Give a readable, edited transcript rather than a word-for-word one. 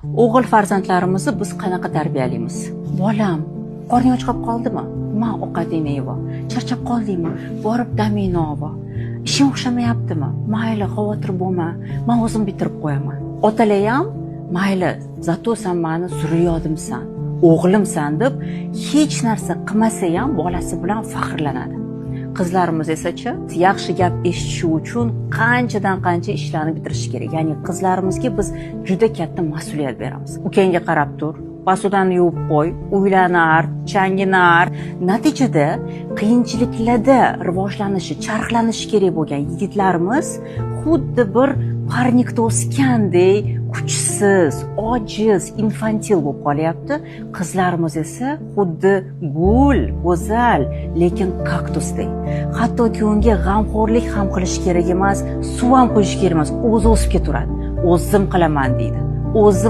O'g'il farzandlarimizni biz qanaqa tarbiyalaymiz? Bolam, qorning och qolib qoldimi? Ma ovqatingni yeb ol. Charchab qoldingmi? Borib damingni ol. Ishing o'xshamayaptimi? Mayli, xavotir bo'lma. Men o'zim bitirib qo'yaman. Otalar ham mayli, zato sen meni zurriyodimsan, o'g'limsan deb hech narsa qilmasa ham bolasi bilan faxrlanadi. Qizlarimiz esa-chi, yaxshi gap eshitishi uchun qanchadan qancha ishlarni bitirish kerak. Ya'ni qizlarimizga biz juda katta mas'uliyat beramiz. Ukangga qarab tur, posudani yuvib qo'y, uylarni art, changini art. Natijada qiyinchiliklarda rivojlanishi, charxlanishi kerak bo'lgan yigitlarimiz xuddi bir parnikda o'sgandek kuchsiz, ojiz, infantil bo'lib qolyapti. Qizlarimiz esa xuddi gul, go'zal, lekin kaktusdek. Hattoki unga g'amxo'rlik ham qilish kerak emas, suv ham quyish kerak emas, o'zi o'sib ketaveradi. O'zim qilaman deydi. O'zim